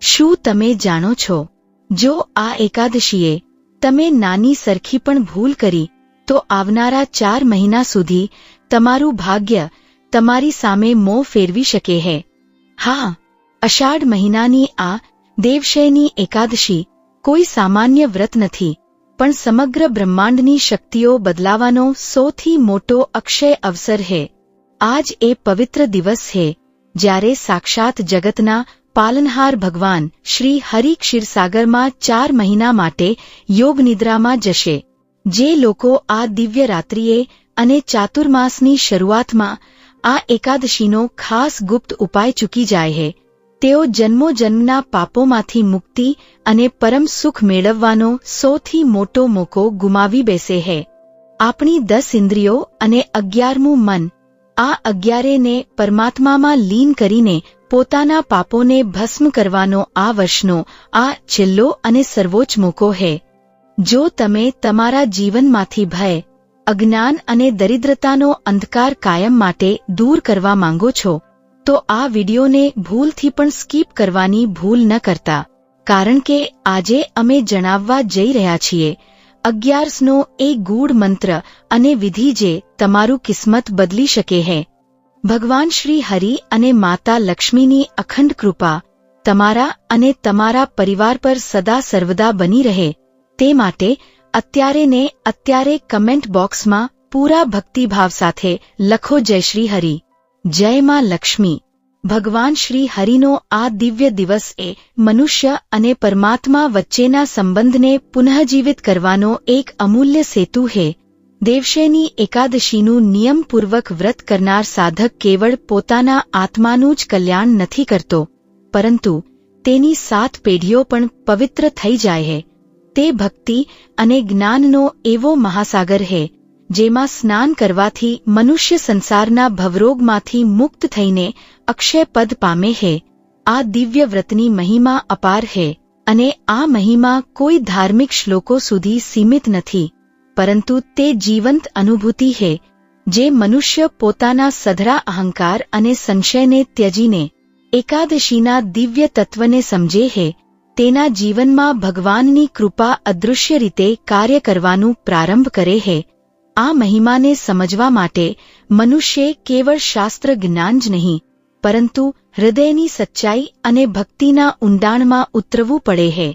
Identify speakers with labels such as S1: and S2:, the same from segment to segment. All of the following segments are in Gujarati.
S1: શું તમે જાણો છો, જો આ એકાદશીએ તમે નાની સરખી પણ ભૂલ કરી તો આવનારા 4 મહિના સુધી તમારું ભાગ્ય તમારી સામે મોં ફેરવી શકે હે। હા, અષાઢ મહિનાની આ દેવશયની એકાદશી કોઈ સામાન્ય વ્રત નથી, પણ સમગ્ર બ્રહ્માંડની શક્તિઓ બદલાવાનો સૌથી મોટો અક્ષય અવસર હે। આજ એ પવિત્ર દિવસ હે જ્યારે સાક્ષાત જગતના પાલનહાર ભગવાન શ્રી હરિ ક્ષીરસાગરમાં 4 મહિના માટે યોગ નિદ્રામાં જશે। જે લોકો આ દિવ્ય રાત્રિએ અને ચાતુર્માસની શરૂઆતમાં આ એકાદશીનો ખાસ ગુપ્ત ઉપાય ચૂકી જાય હે, તેઓ જન્મોજન્મના પાપોમાંથી મુક્તિ અને પરમ સુખ મેળવવાનો સૌથી મોટો મોકો ગુમાવી બેસે હે। આપણી 10 ઇન્દ્રિયો અને 11મું મન, આ 11ને પરમાત્મામાં લીન કરીને પોતાના પાપોને ભસ્મ કરવાનો આ વર્ષનો આ છેલ્લો અને સર્વોચ્ચ મોકો હે। જો તમે તમારા જીવનમાંથી ભય, અજ્ઞાન અને દરિદ્રતાનો અંધકાર કાયમ માટે દૂર કરવા માંગો છો, તો આ વિડિયોને ભૂલથી પણ સ્કીપ કરવાની ભૂલ ન કરતા, કારણ કે આજે અમે જણાવવા જઈ રહ્યા છીએ 11નો એ ગૂઢ મંત્ર અને વિધિ જે તમારું કિસ્મત બદલી શકે હે। ભગવાન શ્રી હરિ અને માતા લક્ષ્મીની અખંડ કૃપા તમારા અને તમારા પરિવાર પર સદા સર્વદા બની રહે, તે માટે અત્યારે કમેન્ટ બોક્સમાં પૂરા ભક્તિભાવ સાથે લખો જય શ્રી હરિ, જય માં લક્ષ્મી। ભગવાન શ્રી હરિનો આ દિવ્ય દિવસ એ મનુષ્ય અને પરમાત્મા વચ્ચેના સંબંધને પુનઃજીવિત કરવાનો એક અમૂલ્ય સેતુ હે। દેવશયની એકાદશીનું નિયમપૂર્વક વ્રત કરનાર સાધક કેવળ પોતાના આત્માનું જ કલ્યાણ નથી કરતો, પરંતુ તેની 7 પેઢીઓ પણ પવિત્ર થઈ જાય હે। તે ભક્તિ અને જ્ઞાનનો એવો મહાસાગર હે જેમાં સ્નાન કરવાથી મનુષ્ય સંસારના ભવરોગમાંથી મુક્ત થઈને અક્ષય પદ પામે હે। આ દિવ્ય વ્રતની મહિમા અપાર હે અને આ મહિમા કોઈ ધાર્મિક શ્લોકો સુધી સીમિત નથી, પરંતુ તે જીવંત અનુભૂતિ હે જે મનુષ્ય પોતાના સધરા અહંકાર અને સંશયને ત્યજીને એકાદશીના દિવ્ય તત્વને સમજે હે, તેના જીવનમાં ભગવાનની કૃપા અદૃશ્ય રીતે કાર્ય કરવાનું પ્રારંભ કરે હે। આ મહિમાને સમજવા માટે મનુષ્યે કેવળ શાસ્ત્ર જ્ઞાન જ નહીં, પરંતુ હૃદયની સચ્ચાઈ અને ભક્તિના ઊંડાણમાં ઉતરવું પડે હે।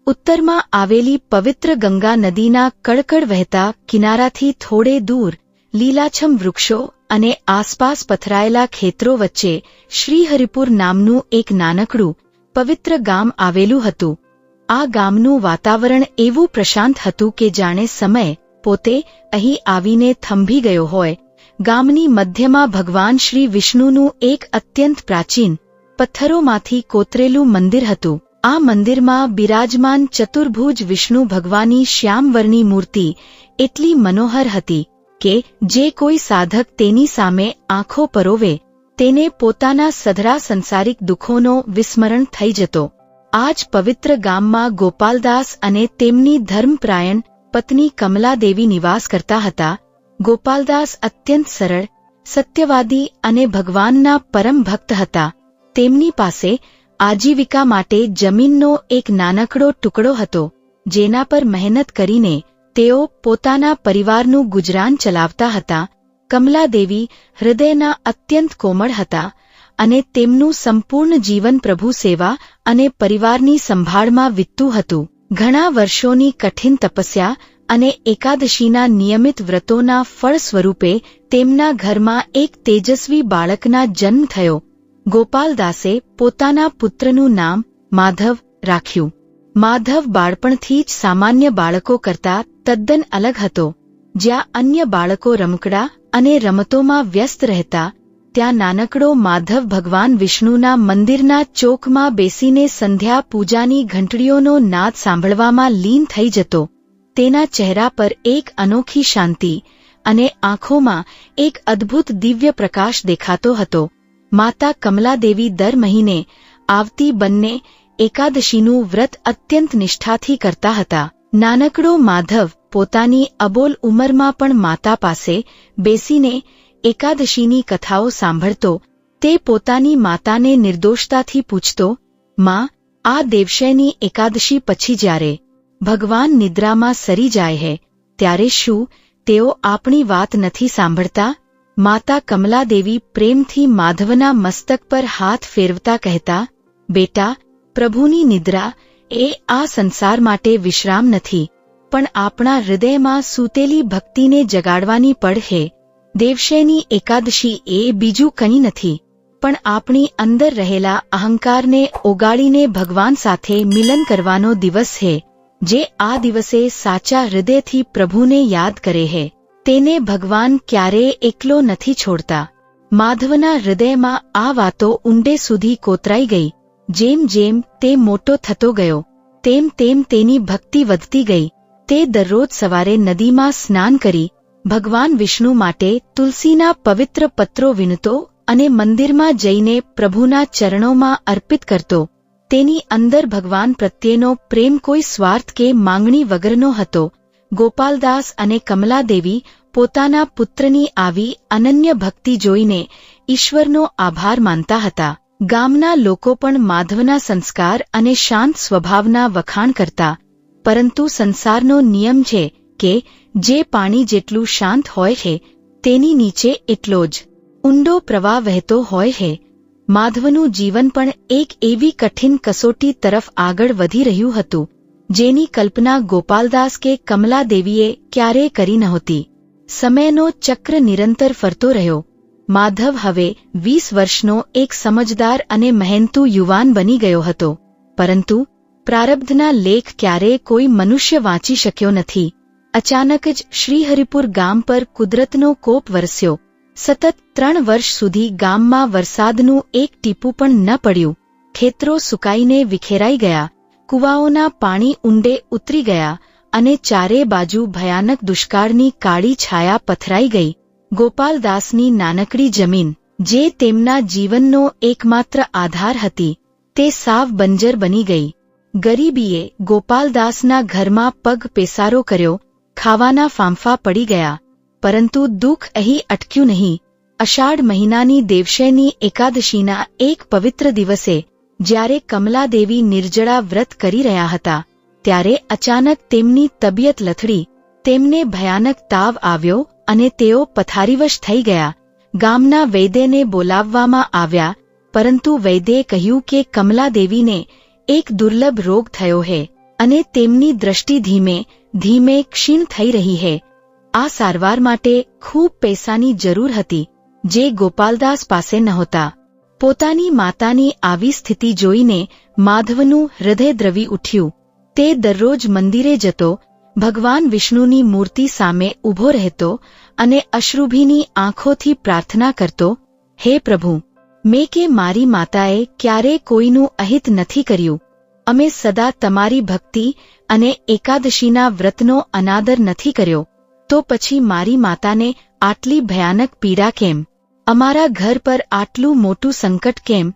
S1: ઉત્તરમાં આવેલી પવિત્ર ગંગા નદીના કડકડ વહેતા કિનારાથી થોડે દૂર લીલાછમ વૃક્ષો અને આસપાસ પથરાયેલા ખેતરો વચ્ચે શ્રીહરિપુર નામનું એક નાનકડું પવિત્ર ગામ આવેલું હતું। આ ગામનું વાતાવરણ એવું પ્રશાંત હતું કે જાણે સમય પોતે અહીં આવીને થંભી ગયો હોય। ગામની મધ્યમાં ભગવાન શ્રી વિષ્ણુનું એક અત્યંત પ્રાચીન પથ્થરોમાંથી કોતરેલું મંદિર હતું। આ મંદિરમાં બિરાજમાન ચતુર્ભુજ વિષ્ણુ ભગવાનની શ્યામવર્ણી મૂર્તિ એટલી મનોહર હતી કે જે કોઈ સાધક તેની સામે આંખો પરોવે તેને પોતાના સધરા સંસારિક દુઃખોનો વિસ્મરણ થઈ જતો। આ જ પવિત્ર ગામમાં ગોપાલદાસ અને તેમની ધર્મપ્રાયણ પત્ની કમલાદેવી નિવાસ કરતા હતા। ગોપાલદાસ અત્યંત સરળ, સત્યવાદી અને ભગવાનના પરમ ભક્ત હતા। તેમની પાસે આજીવિકા માટે જમીનનો એક નાનકડો ટુકડો હતો, જેના પર મહેનત કરીને તેઓ પોતાના પરિવારનું ગુજરાન ચલાવતા હતા। કમલાદેવી હૃદયના અત્યંત કોમળ હતા અને તેમનું સંપૂર્ણ જીવન પ્રભુ સેવા અને પરિવારની સંભાળમાં વીતતું હતું। ઘણા વર્ષોની કઠિન તપસ્યા અને એકાદશીના નિયમિત વ્રતોના ફળ સ્વરૂપે તેમના ઘરમાં એક તેજસ્વી બાળકના જન્મ થયો। ગોપાલદાસે પોતાના પુત્રનું નામ માધવ રાખ્યું। માધવ બાળપણથી જ સામાન્ય બાળકો કરતા તદ્દન અલગ હતો। જ્યાં અન્ય બાળકો રમકડા અને રમતોમાં વ્યસ્ત રહેતા, ત્યાં નાનકડો માધવ ભગવાન વિષ્ણુના મંદિરના ચોકમાં બેસીને સંધ્યા પૂજાની ઘંટડીઓનો નાદ સાંભળવામાં લીન થઈ જતો। તેના ચહેરા પર એક અનોખી શાંતિ અને આંખોમાં એક અદ્ભુત દિવ્ય પ્રકાશ દેખાતો હતો। માતા કમલાદેવી દર મહિને આવતી બંને એકાદશીનું વ્રત અત્યંત નિષ્ઠાથી કરતા હતા। નાનકડો માધવ પોતાની અબોલ ઉંમરમાં પણ માતા પાસે બેસીને એકાદશીની કથાઓ સાંભળતો। તે પોતાની માતાને નિર્દોષતાથી પૂછતો, માં, આ દેવશયની એકાદશી પછી જ્યારે ભગવાન નિદ્રામાં સરી જાય છે ત્યારે શું તેઓ આપણી વાત નથી સાંભળતા? માતા કમલાદેવી પ્રેમથી માધવના મસ્તક પર હાથ ફેરવતા કહેતા, બેટા, પ્રભુની નિદ્રા એ આ સંસાર માટે વિશ્રામ નથી, પણ આપણા હૃદયમાં સૂતેલી ભક્તિને જગાડવાની પડ છે. દેવશયની એકાદશી એ બીજું કંઈ નથી, પણ આપણી અંદર રહેલા અહંકારને ઓગાળીને ભગવાન સાથે મિલન કરવાનો દિવસ છે. જે આ દિવસે સાચા હૃદયથી પ્રભુને યાદ કરે છે તેને ભગવાન ક્યારેય એકલો નથી છોડતા. માધવના હૃદયમાં આ વાતો ઊંડે સુધી કોતરાઈ ગઈ. જેમ જેમ તે મોટો થતો ગયો તેમ તેમ તેની ભક્તિ વધતી ગઈ. તે દરરોજ સવારે નદીમાં સ્નાન કરી ભગવાન વિષ્ણુ માટે તુલસીના પવિત્ર પત્રો વીણતો અને મંદિરમાં જઈને પ્રભુના ચરણોમાં અર્પિત કરતો. તેની અંદર ભગવાન પ્રત્યેનો પ્રેમ કોઈ સ્વાર્થ કે માંગણી વગરનો હતો. ગોપાલદાસ અને કમલાદેવી પોતાના પુત્રની આવી અનન્ય ભક્તિ જોઈને ઈશ્વરનો આભાર માનતા હતા. ગામના લોકો પણ માધવના સંસ્કાર અને શાંત સ્વભાવના વખાણ કરતા. પરંતુ સંસારનો નિયમ છે કે જે પાણી જેટલું શાંત હોય છે તેની નીચે એટલો જ ઊંડો પ્રવાહ વહેતો હોય છે. માધવનું જીવન પણ એક એવી કઠિન કસોટી તરફ આગળ વધી રહ્યું હતું જેની કલ્પના ગોપાલદાસ કે કમલાદેવીએ ક્યારેય કરી નહોતી. સમયનો ચક્ર નિરંતર ફરતો રહ્યો. માધવ હવે 20 વર્ષનો એક સમજદાર અને મહેનતુ યુવાન બની ગયો હતો. પરંતુ પ્રારબ્ધના લેખ ક્યારેય કોઈ મનુષ્ય વાંચી શક્યો નથી. અચાનક જ શ્રીહરિપુર ગામ પર કુદરતનો કોપ વરસ્યો. સતત 3 વર્ષ સુધી ગામમાં વરસાદનું એક ટીપું પણ ન પડ્યું. ખેતરો સુકાઈને વિખેરાઈ ગયા, કૂવાઓના પાણી ઊંડે ઉતરી ગયા અને ચારે બાજુ ભયાનક દુષ્કાળની કાળી છાયા પથરાઈ ગઈ. ગોપાલદાસની નાનકડી જમીન, જે તેમના જીવનનો એકમાત્ર આધાર હતી, તે સાવ બંજર બની ગઈ. ગરીબીએ ગોપાલદાસના ઘરમાં પગ પેસારો કર્યો. ખાવાના ફાંફા પડી ગયા. પરંતુ દુઃખ અહીં અટક્યું નહીં. અષાઢ મહિનાની દેવશયની એકાદશીના એક પવિત્ર દિવસે જ્યારે કમલાદેવી નિર્જળા વ્રત કરી રહ્યા હતા ત્યારે અચાનક તેમની તબિયત લથડી. તેમને ભયાનક તાવ આવ્યો અને તેઓ પથારીવશ થઈ ગયા. ગામના વૈદ્યને બોલાવવામાં આવ્યા, પરંતુ વૈદ્યે કહ્યું કે કમલાદેવીને એક દુર્લભ રોગ થયો છે અને તેમની દ્રષ્ટિ ધીમે ધીમે ક્ષીણ થઈ રહી છે. આ સારવાર માટે ખૂબ પૈસાની જરૂર હતી, જે ગોપાલદાસ પાસે નહોતા. પોતાની માતાની આવી સ્થિતિ જોઈને માધવનું હૃદય દ્રવી ઉઠ્યું. તે દરરોજ મંદિરે જતો, ભગવાન વિષ્ણુની મૂર્તિ સામે ઊભો રહેતો અને અશ્રુભીની આંખોથી પ્રાર્થના કરતો, હે પ્રભુ, મેં કે મારી માતાએ ક્યારેય કોઈનું અહિત નથી કર્યું. અમે સદા તમારી ભક્તિ અને એકાદશીના વ્રતનો અનાદર નથી કર્યો. તો પછી મારી માતાને આટલી ભયાનક પીડા કેમ? અમારા ઘર પર આટલું મોટું સંકટ કેમ?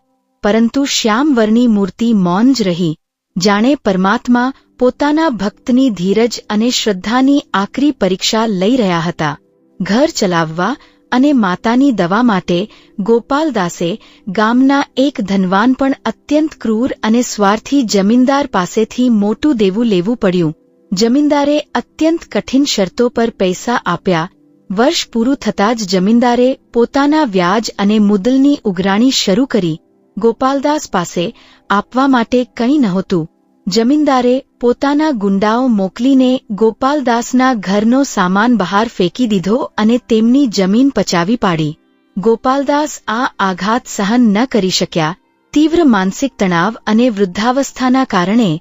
S1: પરંતુ શ્યામવર્ણી મૂર્તિ મૌન જ રહી, જાણે પરમાત્મા પોતાના ભક્તની ધીરજ અને શ્રદ્ધાની આકરી પરીક્ષા લઈ રહ્યા હતા. ઘર ચલાવવા અને માતાની દવા માટે ગોપાલદાસે ગામના એક ધનવાન પણ અત્યંત ક્રૂર અને સ્વાર્થી જમીનદાર પાસેથી મોટું દેવું લેવું પડ્યું. જમીનદારે અત્યંત કઠિન શરતો પર પૈસા આપ્યા. વર્ષ પૂરું થતાં જ જમીનદારે પોતાના વ્યાજ અને મુદ્દલની ઉઘરાણી શરૂ કરી. ગોપાલદાસ પાસે આપવા માટે કંઈ નહોતું. જમીનદારે પોતાના ગુંડાઓ મોકલીને ગોપાલદાસના ઘરનો સામાન બહાર ફેંકી દીધો અને તેમની જમીન પચાવી પાડી. ગોપાલદાસ આ આઘાત સહન ન કરી શક્યા. તીવ્ર માનસિક તણાવ અને વૃદ્ધાવસ્થાના કારણે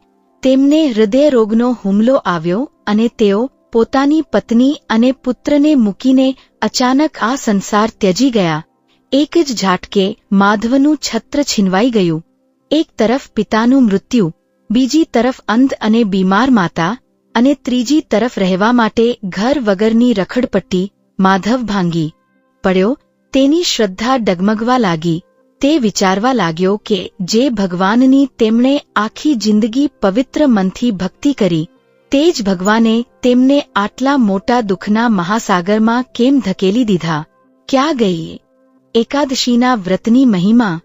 S1: તેમને હૃદયરોગનો હુમલો આવ્યો અને તેઓ પોતાની પત્ની અને પુત્રને મૂકીને અચાનક આ સંસાર ત્યજી ગયા. એક જ ઝાટકે માધવનું છત્ર છીનવાઈ ગયું. એક તરફ પિતાનું મૃત્યુ, બીજી તરફ અંધ અને બીમાર માતા, અને ત્રીજી તરફ રહેવા માટે ઘર વગરની રખડપટ્ટી. માધવ ભાંગી પડ્યો. તેની શ્રદ્ધા ડગમગવા લાગી. તે વિચારવા લાગ્યો કે જે ભગવાનની તેમણે આખી જિંદગી પવિત્ર મનથી ભક્તિ કરી, તે જ ભગવાને તેમને આટલા મોટા દુઃખના મહાસાગરમાં કેમ ધકેલી દીધા? ક્યાં ગઈ એકાદશીના વ્રતની મહિમા?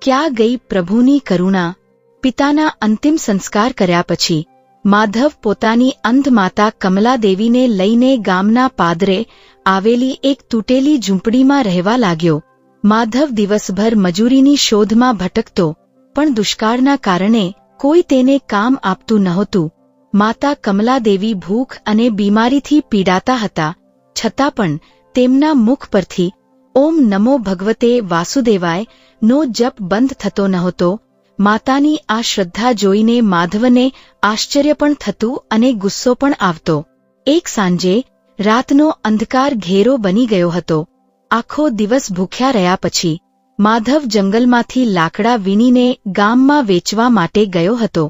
S1: ક્યાં ગઈ પ્રભુની કરુણા? પિતાના અંતિમ સંસ્કાર કર્યા પછી માધવ પોતાની અંધ માતા કમલાદેવીને લઈને ગામના પાદરે આવેલી એક તૂટેલી ઝૂંપડીમાં રહેવા લાગ્યો. માધવ દિવસભર મજૂરીની શોધમાં ભટકતો, પણ દુષ્કાળના કારણે કોઈ તેને કામ આપતું નહોતું. માતા કમલાદેવી ભૂખ અને બીમારીથી પીડાતા હતા, છતાં પણ તેમના મુખ પરથી ઓમ નમો ભગવતે વાસુદેવાય નો જપ બંધ થતો નહોતો. માતાની આ શ્રદ્ધા જોઈને માધવને આશ્ચર્ય પણ થતું અને ગુસ્સો પણ આવતો. એક સાંજે રાતનો અંધકાર ઘેરો બની ગયો હતો. આખો દિવસ ભૂખ્યા રહ્યા પછી માધવ જંગલમાંથી લાકડા વીણીને ગામમાં વેચવા માટે ગયો હતો,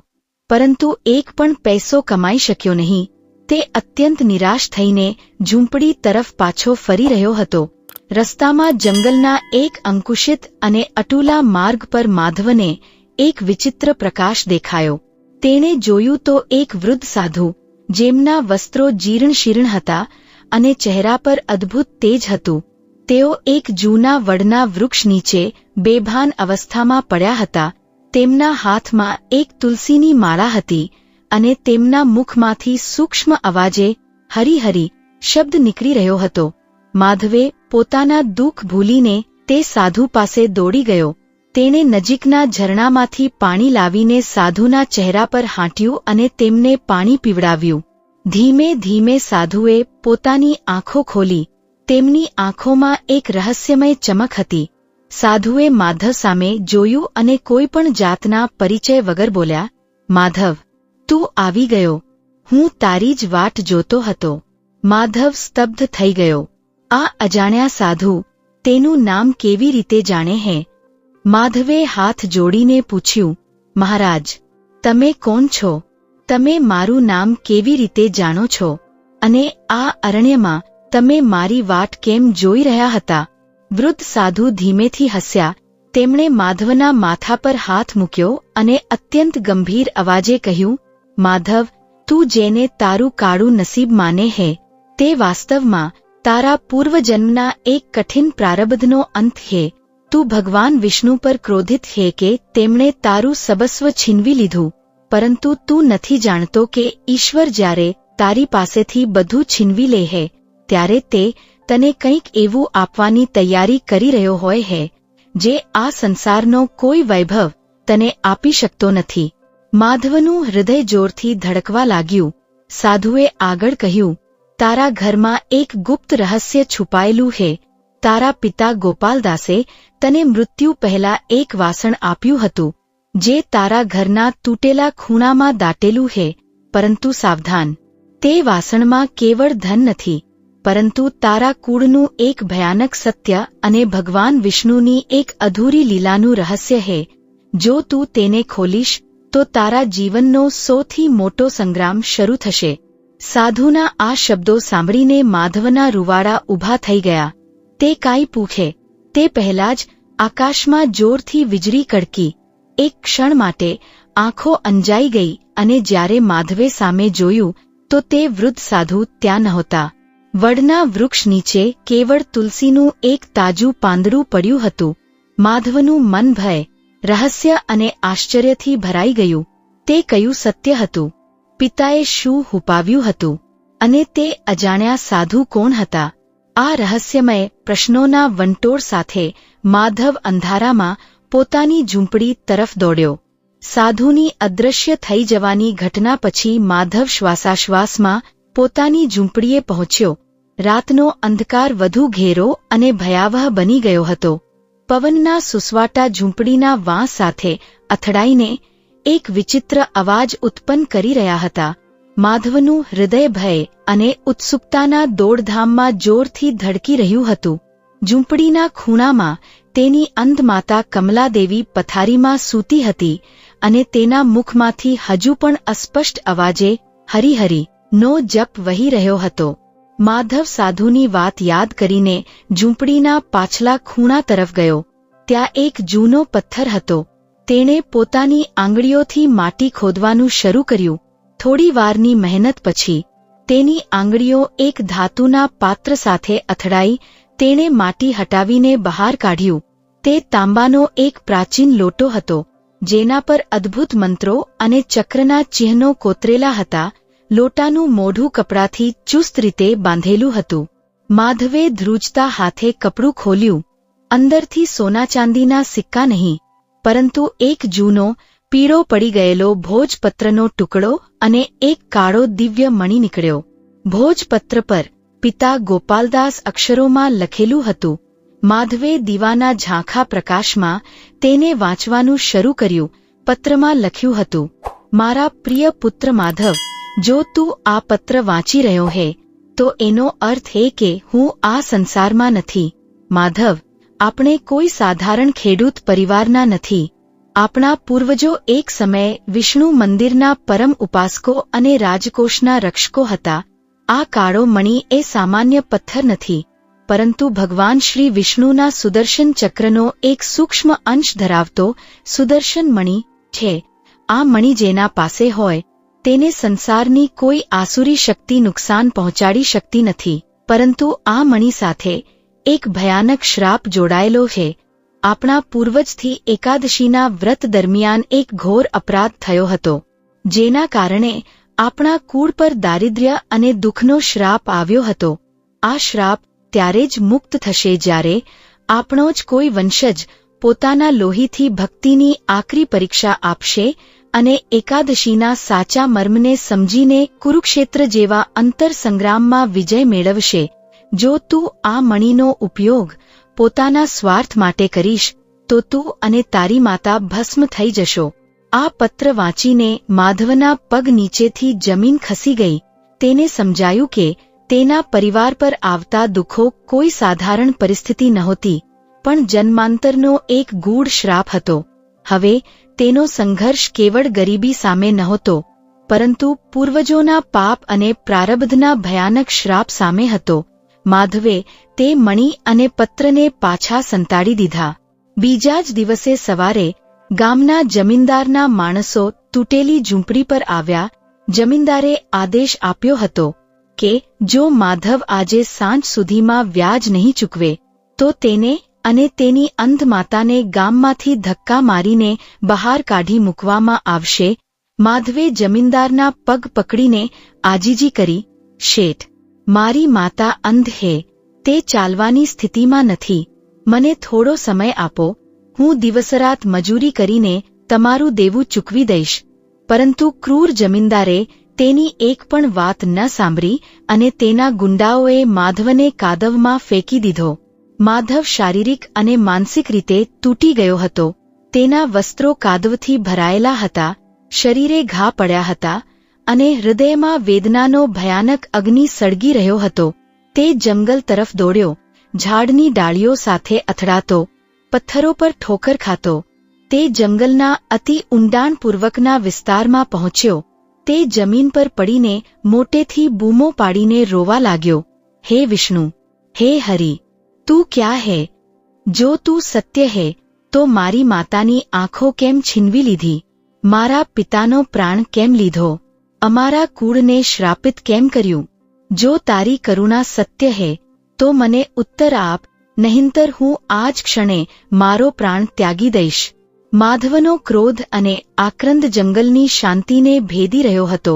S1: પરંતુ એક પણ પૈસો કમાઈ શક્યો નહીં. તે અત્યંત નિરાશ થઈને ઝૂંપડી તરફ પાછો ફરી રહ્યો હતો. રસ્તામાં જંગલના એક અંકુશિત અને અટૂલા માર્ગ પર માધવને એક વિચિત્ર પ્રકાશ દેખાયો. તેણે જોયું તો એક વૃદ્ધ સાધુ, જેમના વસ્ત્રો જીર્ણ શીર્ણ હતા અને ચહેરા પર અદ્ભુત તેજ હતું. તેઓ એક જૂના વડના વૃક્ષ નીચે બેભાન અવસ્થામાં પડ્યા હતા. તેમના હાથમાં એક તુલસીની માળા હતી અને તેમના મુખમાંથી સૂક્ષ્મ અવાજે હરિ હરિ શબ્દ નીકળી રહ્યો હતો. માધવે પોતાના દુઃખ ભૂલીને તે સાધુ પાસે દોડી ગયો. તેણે નજીકના ઝરણામાંથી પાણી લાવીને સાધુના ચહેરા પર હાંટ્યું અને તેમને પાણી પીવડાવ્યું. ધીમે ધીમે સાધુએ પોતાની આંખો ખોલી. તેમની આંખોમાં એક રહસ્યમય ચમક હતી. સાધુએ માધવ સામે જોયું અને કોઈ પણ જાતના પરિચય વગર બોલ્યા, માધવ, તું આવી ગયો. હું તારી જ વાટ જોતો હતો. માધવ સ્તબ્ધ થઈ ગયો. આ અજાણ્યા સાધુ તેનું નામ કેવી રીતે જાણે હે? માધવે હાથ જોડીને પૂછ્યું, મહારાજ, તમે કોણ છો? તમે મારું નામ કેવી રીતે જાણો છો? અને આ અરણ્યમાં તમે મારી વાટ કેમ જોઈ રહ્યા હતા? વૃદ્ધ સાધુ ધીમેથી હસ્યા. તેમણે માધવના માથા પર હાથ મૂક્યો અને અત્યંત ગંભીર અવાજે કહ્યું, માધવ, તું જેને તારું કાળું નસીબ માને હે, તે વાસ્તવમાં તારા પૂર્વજન્મના એક કઠિન પ્રારબ્ધનો અંત હે. તું ભગવાન વિષ્ણુ પર ક્રોધિત હે કે તેમણે તારું સર્વસ્વ છીનવી લીધું, પરંતુ તું નથી જાણતો કે ઈશ્વર જ્યારે તારી પાસેથી બધું છીનવી લે હે, ત્યારે તે તને કંઈક એવું આપવાની તૈયારી કરી રહ્યો હોય હે, જે આ સંસારનો કોઈ વૈભવ તને આપી શકતો નથી. માધવનું હૃદય જોરથી ધડકવા લાગ્યું. સાધુએ આગળ કહ્યું, તારા ઘરમાં એક ગુપ્ત રહસ્ય છુપાયેલું હે. તારા પિતા ગોપાલદાસે તને મૃત્યુ પહેલા એક વાસણ આપ્યું હતું, જે તારા ઘરના તૂટેલા ખૂણામાં દાટેલું હે. પરંતુ સાવધાન, તે વાસણમાં કેવળ ધન નથી, પરંતુ તારા કુળનું એક ભયાનક સત્ય અને ભગવાન વિષ્ણુની એક અધૂરી લીલાનું રહસ્ય હે. જો તું તેને ખોલીશ તો તારા જીવનનો સૌથી મોટો સંગ્રામ શરૂ થશે. સાધુના આ શબ્દો સાંભળીને માધવના રૂવાડા ઊભા થઈ ગયા. તે કાંઈ પૂછે તે પહેલા જ આકાશમાં જોરથી વીજળી કડકી. એક ક્ષણ માટે આંખો અંજાઈ ગઈ અને જ્યારે માધવે સામે જોયું તો તે વૃદ્ધ સાધુ ત્યાં નહોતા. વડના વૃક્ષ નીચે કેવળ તુલસીનું એક તાજું પાંદડું પડ્યું હતું. માધવનું મન ભય, રહસ્ય અને આશ્ચર્યથી ભરાઈ ગયું. તે કયું સત્ય હતું? પિતાએ શું હુપાવ્યું હતું? અને તે અજાણ્યા સાધુ કોણ હતા? આ રહસ્યમય પ્રશ્નોના વંટોળ સાથે માધવ અંધારામાં પોતાની ઝૂંપડી તરફ દોડ્યો. સાધુની અદૃશ્ય થઈ જવાની ઘટના પછી માધવ શ્વાસાશ્વાસમાં પોતાની ઝૂંપડીએ પહોંચ્યો. રાતનો અંધકાર વધુ ઘેરો અને ભયાવહ બની ગયો હતો. પવનના સુસવાટા ઝૂંપડીના વાંસ સાથે અથડાઈને એક વિચિત્ર અવાજ ઉત્પન્ન કરી રહ્યા હતા. માધવનું હૃદય ભય અને ઉત્સુકતાના દોડધામમાં જોરથી ધડકી રહ્યું હતું. ઝૂંપડીના ખૂણામાં તેની અંધ માતા કમલાદેવી પથારીમાં સૂતી હતી અને તેના મુખમાંથી હજુ પણ અસ્પષ્ટ અવાજે હરિ હરિ નો જપ વહી રહ્યો હતો. માધવ સાધુની વાત યાદ કરીને ઝૂંપડીના પાછલા ખૂણા તરફ ગયો. ત્યાં એક જૂનો પથ્થર હતો. તેણે પોતાની આંગળીઓથી માટી ખોદવાનું શરૂ કર્યું. થોડી વારની મહેનત પછી તેની આંગળીઓ એક ધાતુના પાત્ર સાથે અથડાઈ. તેણે માટી હટાવીને બહાર કાઢ્યું. તે તાંબાનો એક પ્રાચીન લોટો હતો. જેના પર અદ્ભુત મંત્રો અને ચક્રના ચિહ્નો કોતરેલા હતા. લોટાનું મોઢું કપડાથી ચુસ્ત રીતે બાંધેલું હતું. માધવે ધ્રુજતા હાથે કપડું ખોલ્યું. અંદરથી સોના ચાંદીના સિક્કા નહીં, પરંતુ એક જૂનો પીળો પડી ગયેલો ભોજપત્રનો ટુકડો અને એક કાળો દિવ્ય મણિ નીકળ્યો. ભોજપત્ર પર પિતા ગોપાલદાસ અક્ષરોમાં લખેલું હતું. માધવે દીવાના ઝાંખા પ્રકાશમાં તેને વાંચવાનું શરૂ કર્યું. પત્રમાં લખ્યું હતું, મારા પ્રિય પુત્ર માધવ, જો તું આ પત્ર વાંચી રહ્યો હે તો એનો અર્થ એ કે હું આ સંસારમાં નથી. માધવ, આપણે કોઈ સાધારણ ખેડૂત પરિવારના નથી. આપણા પૂર્વજો એક સમયે વિષ્ણુ મંદિરના પરમ ઉપાસકો અને રાજકોષના રક્ષકો હતા. આ કાળો મણિ એ સામાન્ય પથ્થર નથી, પરંતુ ભગવાન શ્રી વિષ્ણુના સુદર્શન ચક્રનો એક સૂક્ષ્મ અંશ ધરાવતો સુદર્શન મણિ છે. આ મણિ જેના પાસે હોય તેને સંસારની કોઈ આસુરી શક્તિ નુકસાન પહોંચાડી શકતી નથી. પરંતુ આ મણિ સાથે એક ભયાનક શ્રાપ જોડાયેલો છે. આપણા પૂર્વજથી એકાદશીના વ્રત દરમિયાન એક ઘોર અપરાધ થયો હતો, જેના કારણે આપણા કુળ પર દારિદ્ર્ય અને દુઃખનો શ્રાપ આવ્યો હતો. આ શ્રાપ ત્યારે જ મુક્ત થશે જ્યારે આપણો જ કોઈ વંશજ પોતાના લોહીથી ભક્તિની આકરી પરીક્ષા આપશે અને એકાદશીના સાચા મર્મને સમજીને કુરુક્ષેત્ર જેવા અંતર સંગ્રામમાં વિજય મેળવશે. જો તું આ મણિનો ઉપયોગ પોતાના સ્વાર્થ માટે કરીશ તો તું અને તારી માતા ભસ્મ થઈ જશો. આ પત્ર વાંચીને માધવના પગ નીચેથી જમીન ખસી ગઈ. તેને સમજાયું કે તેના પરિવાર પર આવતા દુઃખો કોઈ સાધારણ પરિસ્થિતિ નહોતી, પણ જન્માંતરનો એક ગૂઢ શ્રાપ હતો. હવે તેનો સંઘર્ષ કેવળ ગરીબી સામે નહોતો, પરંતુ પૂર્વજોના પાપ અને પ્રારબ્ધના ભયાનક શ્રાપ સામે હતો. માધવે તે મણિ અને પત્રને પાછા સંતાડી દીધા. બીજા જ દિવસે સવારે ગામના જમીનદારના માણસો તૂટેલી ઝૂંપડી પર આવ્યા. જમીનદારે આદેશ આપ્યો હતો કે જો માધવ આજે સાંજ સુધીમાં વ્યાજ નહીં ચૂકવે તો તેને અને તેની અંધ માતાને ગામમાંથી ધક્કા મારીને બહાર કાઢી મૂકવામાં આવશે. માધવે જમીનદારના પગ પકડીને આજીજી કરી, શેઠ, મારી માતા અંધ હે, તે ચાલવાની સ્થિતિમાં નથી. મને થોડો સમય આપો, હું દિવસરાત મજૂરી કરીને તમારું દેવું ચૂકવી દઈશ. પરંતુ ક્રૂર જમીનદારે તેની એક પણ વાત ન સાંભળી અને તેના ગુંડાઓએ માધવને કાદવમાં ફેંકી દીધો. માધવ શારીરિક અને માનસિક રીતે તૂટી ગયો હતો. તેના વસ્ત્રો કાદવથી ભરાયેલા હતા, શરીરે ઘા પડ્યા હતા અને હૃદયમાં વેદનાનો ભયાનક અગ્નિ સળગી રહ્યો હતો. તે જંગલ તરફ દોડ્યો, ઝાડની ડાળીઓ સાથે અથડાતો, પથ્થરો પર ઠોકર ખાતો. તે જંગલના અતિ ઊંડાણપૂર્વકના વિસ્તારમાં પહોંચ્યો. તે જમીન પર પડીને મોટેથી બૂમો પાડીને રોવા લાગ્યો, હે વિષ્ણુ, હે હરિ, તું ક્યાં હે? જો તું સત્ય હે તો મારી માતાની આંખો કેમ છીનવી લીધી? મારા પિતાનો પ્રાણ કેમ લીધો? અમારા કુળને શ્રાપિત કેમ કર્યું? જો તારી કરુણા સત્ય હે તો મને ઉત્તર આપ, નહીંતર હું આ જ ક્ષણે મારો પ્રાણ ત્યાગી દઈશ. માધવનો ક્રોધ અને આક્રંદ જંગલની શાંતિને ભેદી રહ્યો હતો.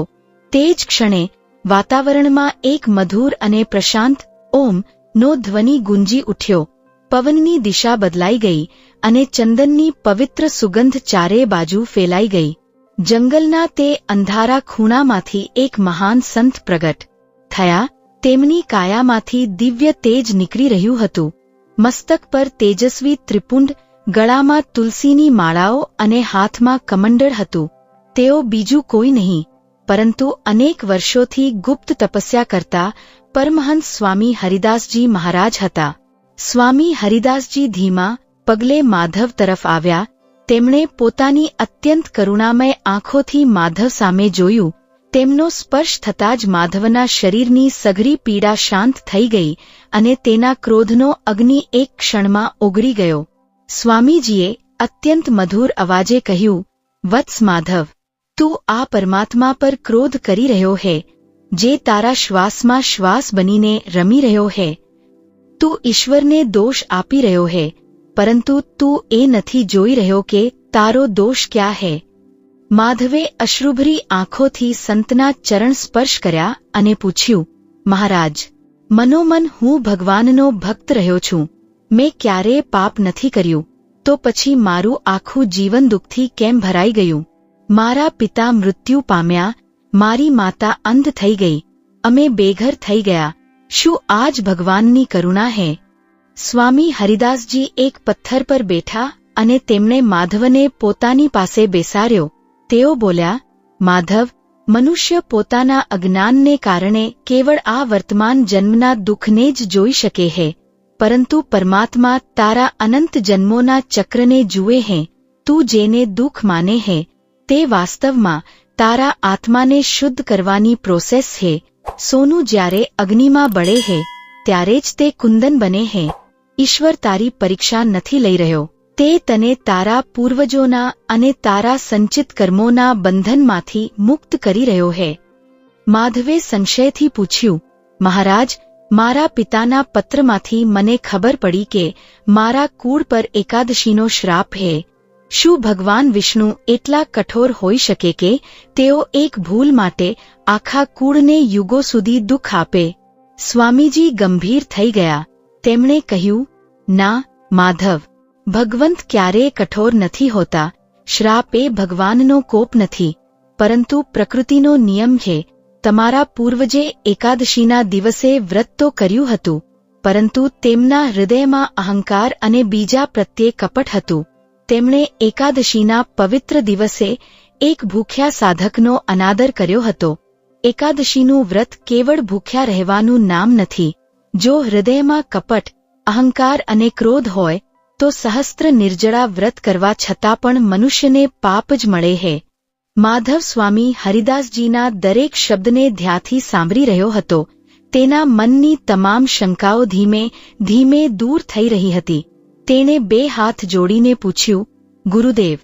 S1: તે જ ક્ષણે વાતાવરણમાં એક મધુર અને પ્રશાંત ઓમ નો ધ્વનિ ગુંજી ઉઠ્યો. પવનની દિશા બદલાઈ ગઈ અને ચંદનની પવિત્ર સુગંધ ચારે બાજુ ફેલાઈ ગઈ. જંગલના તે અંધારા ખૂણામાંથી એક મહાન સંત પ્રગટ થયા. તેમની કાયામાંથી દિવ્ય તેજ નીકળી રહ્યું હતું. મસ્તક પર તેજસ્વી ત્રિપુંડ, ગળામાં તુલસીની માળાઓ અને હાથમાં કમંડળ હતું. તેઓ બીજું કોઈ નહીં પરંતુ અનેક વર્ષોથી ગુપ્ત તપસ્યા કરતા પરમહંસ સ્વામી હરિદાસજી મહારાજ હતા. સ્વામી હરિદાસજી ધીમા પગલે માધવ તરફ આવ્યા. તેમણે પોતાની અત્યંત કરુણામય આંખોથી માધવ સામે જોયું. તેમનો સ્પર્શ થતાં જ માધવના શરીરની સઘળી પીડા શાંત થઈ ગઈ અને તેના ક્રોધનો અગ્નિ એક ક્ષણમાં ઓગળી ગયો. સ્વામીજીએ અત્યંત મધુર અવાજે કહ્યું, વત્સ માધવ, તું આ પરમાત્મા પર ક્રોધ કરી રહ્યો હે, જે તારા શ્વાસમાં શ્વાસ બનીને રમી રહ્યો હે. તું ઈશ્વરને દોષ આપી રહ્યો હે, પરંતુ તું એ નથી જોઈ રહ્યો કે તારો દોષ ક્યાં હૈ? માધવે અશ્રુભરી આંખોથી સંતના ચરણ સ્પર્શ કર્યા અને પૂછ્યું, મહારાજ, મનોમન હું ભગવાનનો ભક્ત રહ્યો છું. મેં ક્યારેય પાપ નથી કર્યું, તો પછી મારું આખું જીવન દુઃખથી કેમ ભરાઈ ગયું? મારા પિતા મૃત્યુ પામ્યા, મારી માતા અંધ થઈ ગઈ, અમે બેઘર થઈ ગયા. શું આ જ ભગવાનની કરુણા હૈ? સ્વામી હરિદાસજી એક પથ્થર પર બેઠા અને તેમણે માધવને પોતાની પાસે બેસાડ્યો. તેઓ બોલ્યા, માધવ, મનુષ્ય પોતાના અજ્ઞાનને કારણે કેવળ આ વર્તમાન જન્મના દુઃખને જ જોઈ શકે છે, પરંતુ પરમાત્મા તારા અનંત જન્મોના ચક્રને જુએ છે. તું જેને દુઃખ માને છે તે વાસ્તવમાં તારા આત્માને શુદ્ધ કરવાની પ્રોસેસ છે. સોનું જ્યારે અગ્નિમાં બળે છે ત્યારે જ તે કુંદન બને છે. ઈશ્વર તારી પરીક્ષા નથી લઈ રહ્યો, તે તને તારા પૂર્વજોના અને તારા સંચિત કર્મોના બંધનમાંથી મુક્ત કરી રહ્યો છે. માધવે સંશયથી પૂછ્યું, મહારાજ, મારા પિતાના પત્રમાંથી મને ખબર પડી કે મારા કુળ પર એકાદશીનો શ્રાપ છે. શું ભગવાન વિષ્ણુ એટલા કઠોર હોઈ શકે કે તેઓ એક ભૂલ માટે આખા કુળને યુગો સુધી દુઃખ આપે? સ્વામીજી ગંભીર થઈ ગયા. તેમણે કહ્યું, ના માધવ, ભગવંત ક્યારેય કઠોર નથી હોતા. શ્રાપ એ ભગવાનનો કોપ નથી, પરંતુ પ્રકૃતિનો નિયમ છે. તમારા પૂર્વજે એકાદશીના દિવસે વ્રત તો કર્યું હતું, પરંતુ તેમના હૃદયમાં અહંકાર અને બીજા પ્રત્યે કપટ હતું. તેમણે એકાદશીના પવિત્ર દિવસે એક ભૂખ્યા સાધકનો અનાદર કર્યો હતો. એકાદશીનું વ્રત કેવળ ભૂખ્યા રહેવાનું નામ નથી. જો હૃદયમાં કપટ, અહંકાર અને ક્રોધ હોય તો સહસ્ત્ર નિર્જળા વ્રત કરવા છતાં પણ મનુષ્યને પાપ જ મળે છે. માધવ સ્વામી હરિદાસજીના દરેક શબ્દને ધ્યાનથી સાંભળી રહ્યો હતો. તેના મનની તમામ શંકાઓ ધીમે ધીમે દૂર થઈ રહી હતી. તેણે 2 હાથ જોડીને પૂછ્યું, ગુરુદેવ,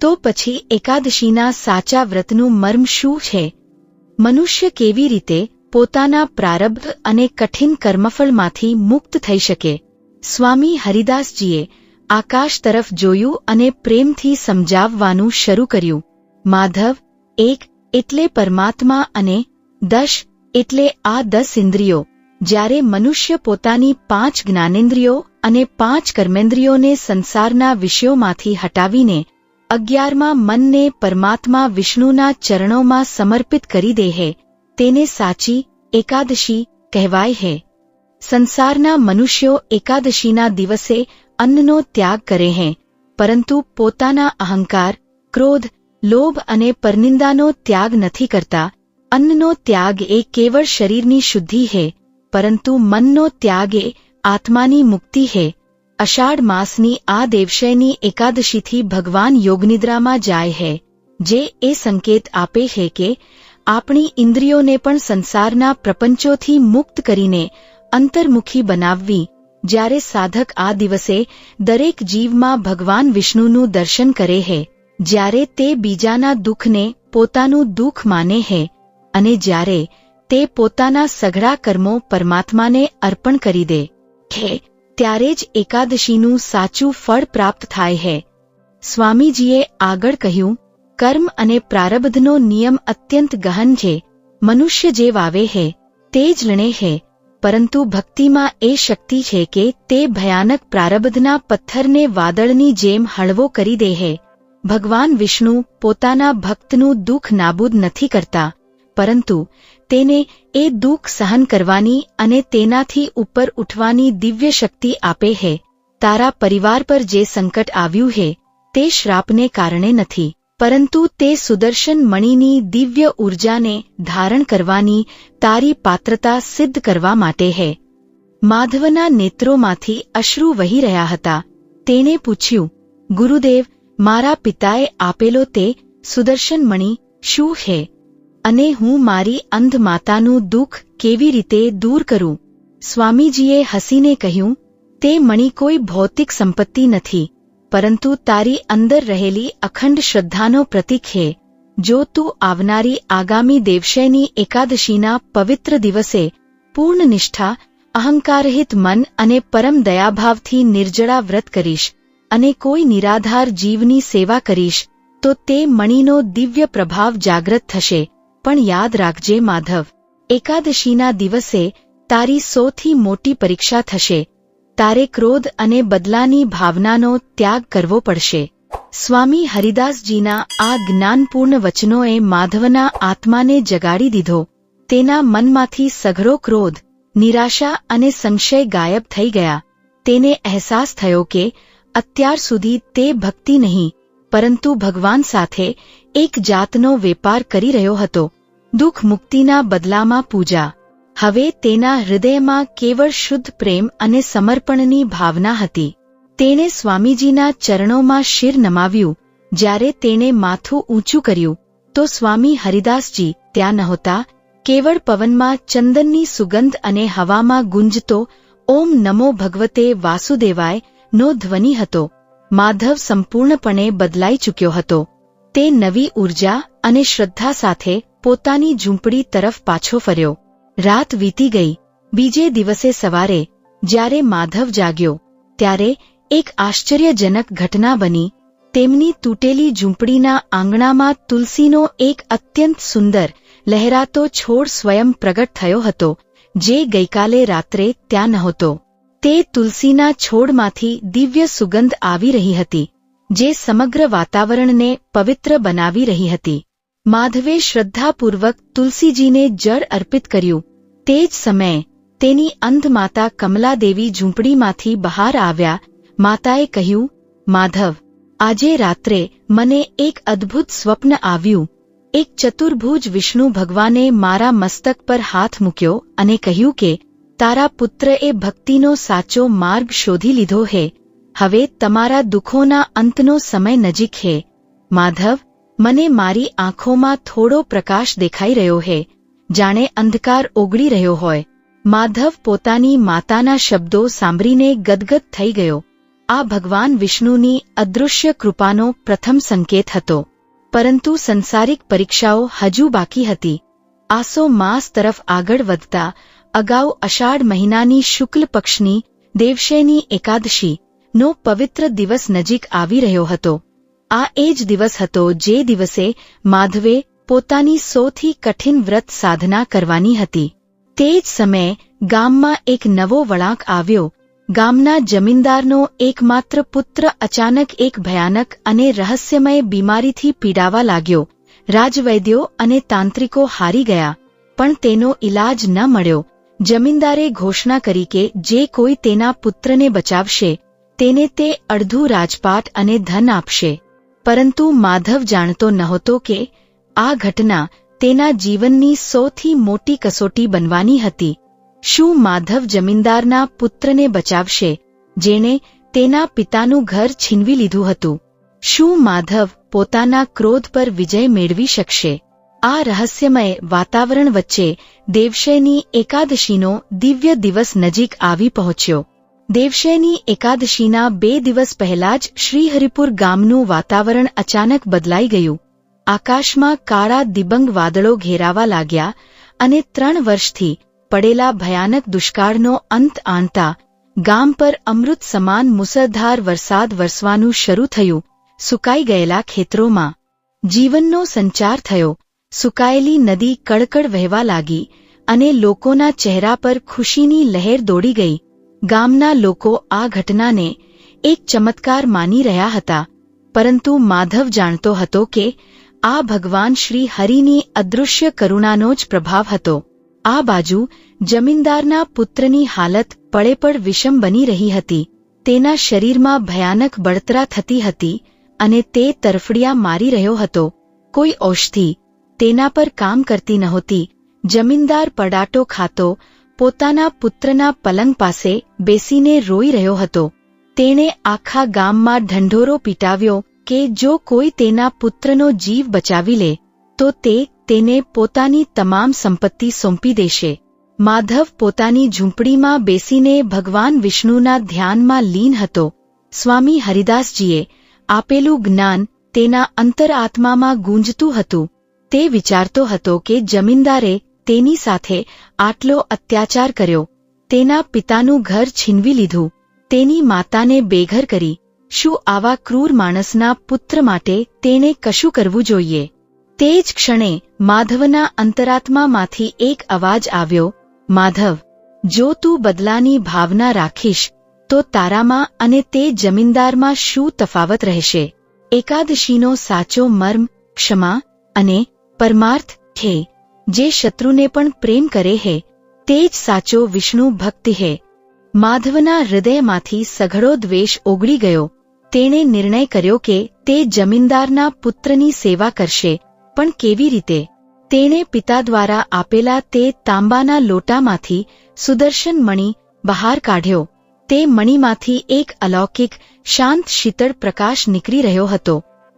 S1: તો પછી એકાદશીના સાચા વ્રતનું મર્મ શું છે? મનુષ્ય કેવી રીતે પોતાના પ્રારબ્ધ અને કઠિન કર્મફળમાંથી મુક્ત થઈ શકે? સ્વામી હરિદાસજીએ આકાશ તરફ જોયું અને પ્રેમથી સમજાવવાનું શરૂ કર્યું. માધવ, 1 એટલે પરમાત્મા અને 10 એટલે આ 10 ઇન્દ્રિયો. જ્યારે મનુષ્ય પોતાની 5 જ્ઞાનેન્દ્રિયો અને 5 કર્મેન્દ્રિયોને સંસારના વિષયોમાંથી હટાવીને 11મા મનને પરમાત્મા વિષ્ણુના ચરણોમાં સમર્પિત કરી દે છે, તેને સાચી એકાદશી કહેવાય છે. સંસારના મનુષ્યો એકાદશીના દિવસે અન્નનો ત્યાગ કરે છે, પરંતુ પોતાના અહંકાર, ક્રોધ, લોભ અને પરનિંદાનો ત્યાગ નથી કરતા. અન્નનો ત્યાગ એ કેવળ શરીરની શુદ્ધિ છે, પરંતુ મનનો ત્યાગ એ આત્માની મુક્તિ છે. અષાઢ માસની આ દેવશયની એકાદશીથી ભગવાન યોગનિદ્રામાં જાય છે, જે એ સંકેત આપે છે કે આપણી ઇન્દ્રિયોને પણ સંસારના પ્રપંચોથી મુક્ત કરીને અંતર્મુખી બનાવવી. જ્યારે સાધક આ દિવસે દરેક જીવમાં ભગવાન વિષ્ણુનું દર્શન કરે છે, જ્યારે તે બીજાના દુઃખને પોતાનું દુઃખ માને છે અને જ્યારે તે પોતાના સઘળા કર્મો પરમાત્માને અર્પણ કરી દે છે, ત્યારે જ એકાદશીનું સાચું ફળ પ્રાપ્ત થાય છે. સ્વામીજીએ આગળ કહ્યું, કર્મ અને પ્રારબ્ધનો નિયમ અત્યંત ગહન છે. મનુષ્ય જે વાવે છે તે જ લણે છે, પરંતુ ભક્તિમાં એ શક્તિ છે કે તે ભયાનક પ્રારબ્ધના પથ્થરને વાદળની જેમ હળવો કરી દે છે. ભગવાન વિષ્ણુ પોતાના ભક્તનું દુઃખ નાબૂદ નથી કરતા, પરંતુ તેને એ દુઃખ સહન કરવાની અને તેનાથી ઉપર ઉઠવાની દિવ્ય શક્તિ આપે છે. તારા પરિવાર પર જે સંકટ આવ્યું છે તે શ્રાપને કારણે નથી, પરંતુ તે સુદર્શન મણિની દિવ્ય ઊર્જાને ધારણ કરવાની તારી પાત્રતા સિદ્ધ કરવા માટે છે. માધવના નેત્રોમાંથી અશ્રુ વહી રહ્યા હતા. તેણે પૂછ્યું, ગુરુદેવ, મારા પિતાએ આપેલો તે સુદર્શન મણિ શું છે, અને હું મારી અંધ માતાનું દુઃખ કેવી રીતે દૂર કરું? સ્વામીજીએ હસીને કહ્યું, તે મણિ કોઈ ભૌતિક સંપત્તિ નથી, પરંતુ તારી અંદર રહેલી અખંડ શ્રદ્ધાનો પ્રતીક છે. જો તું આવનારી આગામી દેવશયની એકાદશીના પવિત્ર દિવસે પૂર્ણ નિષ્ઠા, અહંકારહિત મન અને પરમ દયાભાવથી નિર્જળા વ્રત કરીશ, અને કોઈ નિરાધાર જીવની સેવા કરીશ તો તે મણિનો દિવ્ય પ્રભાવ જાગૃત થશે. પણ યાદ રાખજે માધવ, એકાદશીના દિવસે તારી સૌથી મોટી પરીક્ષા થશે. તારે ક્રોધ અને બદલાની ભાવનાનો ત્યાગ કરવો પડશે. સ્વામી હરિદાસજીના આ જ્ઞાનપૂર્ણ વચનોએ માધવના આત્માને જગાડી દીધો. તેના મનમાંથી સઘળો ક્રોધ, નિરાશા અને સંશય ગાયબ થઈ ગયા. તેને અહેસાસ થયો કે અત્યાર સુધી તે ભક્તિ નહીં પરંતુ ભગવાન સાથે એક જાતનો વેપાર કરી રહ્યો હતો. દુઃખ મુક્તિના બદલામાં પૂજા. હવે તેના હૃદયમાં કેવળ શુદ્ધ પ્રેમ અને સમર્પણની ભાવના હતી. તેણે સ્વામીજીના ચરણોમાં શિર નમાવ્યું. જ્યારે તેણે માથું ઊંચું કર્યું તો સ્વામી હરિદાસજી ત્યાં નહોતા. કેવળ પવનમાં ચંદનની સુગંધ અને હવામાં ગુંજતો ઓમ નમો ભગવતે વાસુદેવાય નો ધ્વનિ હતો. માધવ સંપૂર્ણપણે બદલાઈ ચૂક્યો હતો. તે નવી ઊર્જા અને શ્રદ્ધા સાથે પોતાની ઝૂંપડી તરફ પાછો ફર્યો. રાત વીતી ગઈ. બીજે દિવસે સવારે જ્યારે માધવ જાગ્યો ત્યારે એક આશ્ચર્યજનક ઘટના બની. તેમની તૂટેલી ઝૂંપડીના આંગણામાં તુલસીનો એક અત્યંત સુંદર લહેરાતો છોડ સ્વયં પ્રગટ થયો હતો, જે ગઈકાલે રાત્રે ત્યાં નહોતો. તે તુલસીના છોડમાંથી દિવ્ય સુગંધ આવી રહી હતી, જે સમગ્ર વાતાવરણને પવિત્ર બનાવી રહી હતી. માધવે શ્રદ્ધાપૂર્વક તુલસીજીને જળ અર્પિત કર્યું. તે જ સમયે તેની અંધ માતા કમલાદેવી ઝૂંપડીમાંથી બહાર આવ્યા. માતાએ કહ્યું, માધવ, આજે રાત્રે મને એક અદ્ભુત સ્વપ્ન આવ્યું. એક ચતુર્ભુજ વિષ્ણુ ભગવાને મારા મસ્તક પર હાથ મૂક્યો અને કહ્યું કે તારા પુત્રએ ભક્તિનો સાચો માર્ગ શોધી લીધો હે. હવે તમારા દુઃખોના અંતનો સમય નજીક હે. માધવ, મને મારી આંખોમાં થોડો પ્રકાશ દેખાઈ રહ્યો હે, જાણે અંધકાર ઓગળી રહ્યો હોય. માધવ પોતાની માતાના શબ્દો સાંભળીને ગદગદ થઈ ગયો. આ ભગવાન વિષ્ણુની અદૃશ્ય કૃપાનો પ્રથમ સંકેત હતો. પરંતુ સંસારિક પરીક્ષાઓ હજુ બાકી હતી. આસો માસ તરફ આગળ વધતા અગાઉ અષાઢ મહિનાની શુક્લ પક્ષની દેવશયની એકાદશી નો પવિત્ર દિવસ નજીક આવી રહ્યો હતો. આ એ જ દિવસ હતો જે દિવસે માધવે પોતાની સૌથી કઠિન વ્રત સાધના કરવાની હતી. તે જ સમયે ગામમાં એક નવો વળાંક આવ્યો. ગામના જમીનદારનો એકમાત્ર પુત્ર અચાનક એક ભયાનક અને રહસ્યમય બીમારીથી પીડાવા લાગ્યો. રાજવૈદ્યો અને તાંત્રિકો હારી ગયા, પણ તેનો ઇલાજ ન મળ્યો. જમીનદારે ઘોષણા કરી કે જે કોઈ તેના પુત્રને બચાવશે તેને તે અડધું રાજપાટ અને ધન આપશે. પરંતુ માધવ જાણતો નહોતો કે આ ઘટના તેના જીવનની સૌથી મોટી કસોટી બનવાની હતી. શું માધવ જમીનદારના પુત્રને બચાવશે, જેણે તેના પિતાનું ઘર છીનવી લીધું હતું? શું માધવ પોતાના ક્રોધ પર વિજય મેળવી શકશે? આ રહસ્યમય વાતાવરણ વચ્ચે દેવશયની એકાદશીનો દિવ્ય દિવસ નજીક આવી પહોંચ્યો. દેવશયની એકાદશીના 2 દિવસ પહેલા જ શ્રીહરિપુર ગામનું વાતાવરણ અચાનક બદલાઈ ગયું. આકાશમાં કાળા દિબંગ વાદળો ઘેરાવા લાગ્યા અને 3 વર્ષથી પડેલા ભયાનક દુષ્કાળનો અંત આણતા ગામ પર અમૃત સમાન મુસળધાર વરસાદ વરસવાનું શરૂ થયું. સુકાઈ ગયેલા ખેતરોમાં જીવનનો સંચાર થયો. સુકાયેલી નદી કડકડ વહેવા લાગી અને લોકોના ચહેરા પર ખુશીની લહેર દોડી ગઈ. ગામના લોકો આ ઘટનાને એક ચમત્કાર માની રહ્યા હતા, પરંતુ માધવ જાણતો હતો કે આ ભગવાન શ્રી હરિની અદૃશ્ય કરુણાનો જ પ્રભાવ હતો. આ બાજુ જમીનદારના પુત્રની હાલત પળેપળ વિષમ બની રહી હતી. તેના શરીરમાં ભયાનક બળતરા થતી હતી અને તે તરફડિયા મારી રહ્યો હતો. કોઈ ઔષધિ તેના પર કામ કરતી નહોતી. જમીનદાર પડાટો ખાતો પોતાના પુત્રના પલંગ પાસે બેસીને રોઈ રહ્યો હતો. તેણે આખા ગામમાં ઢંઢોરો પીટાવ્યો કે જો કોઈ તેના પુત્રનો જીવ બચાવી લે તો તેને પોતાની તમામ સંપત્તિ સોંપી દેશે. માધવ પોતાની ઝૂંપડીમાં બેસીને ભગવાન વિષ્ણુના ધ્યાનમાં લીન હતો. સ્વામી હરિદાસજીએ આપેલું જ્ઞાન તેના અંતરઆત્મામાં ગૂંજતું હતું. તે વિચારતો હતો કે જમીનદારે તેની સાથે આટલો અત્યાચાર કર્યો, તેના પિતાનું ઘર છીનવી લીધું, તેની માતાને બેઘર કરી, શું આવા ક્રૂર માણસના પુત્ર માટે તેણે કશું કરવું જોઈએ? તે જ ક્ષણે માધવના અંતરાત્મામાંથી એક અવાજ આવ્યો, માધવ, જો તું બદલાની ભાવના રાખીશ તો તારામાં અને તે જમીનદારમાં શું તફાવત રહેશે? એકાદશીનો સાચો મર્મ ક્ષમા અને પરમાર્થ છે. જે શત્રુને પણ પ્રેમ કરે હે તે જ સાચો વિષ્ણુ ભક્તિ હે. માધવના હૃદયમાંથી સઘળો દ્વેષ ઓગળી ગયો. તેણે નિર્ણય કર્યો કે તે જમીનદારના પુત્રની સેવા કરશે, પણ કેવી રીતે? તેણે પિતા દ્વારા આપેલા તે તાંબાના લોટામાંથી સુદર્શન મણિ બહાર કાઢ્યો. તે મણિમાંથી એક અલૌકિક શાંત શીતળ પ્રકાશ નીકળી રહ્યો હતો.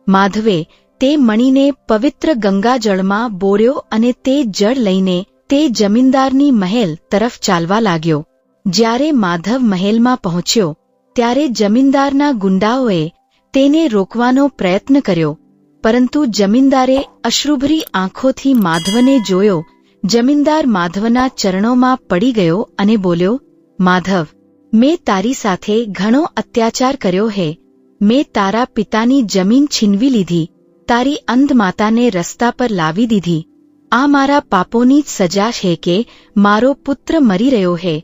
S1: માધવે તે મણિને પવિત્ર ગંગાજળમાં બોળ્યો અને તે જળ લઈને તે જમીનદારની મહેલ તરફ ચાલવા લાગ્યો. જ્યારે માધવ મહેલમાં પહોંચ્યો ત્યારે જમીનદારના ગુંડાઓએ તેને રોકવાનો પ્રયત્ન કર્યો, પરંતુ જમીનદારે અશ્રુભરી આંખોથી માધવને જોયો. જમીનદાર માધવના ચરણોમાં પડી ગયો અને બોલ્યો, માધવ, મેં તારી સાથે ઘણો અત્યાચાર કર્યો હે. મેં તારા પિતાની જમીન છીનવી લીધી, તારી અંધ માતાને રસ્તા પર લાવી દીધી. આ મારા પાપોની જ સજા છે કે મારો પુત્ર મરી રહ્યો હે.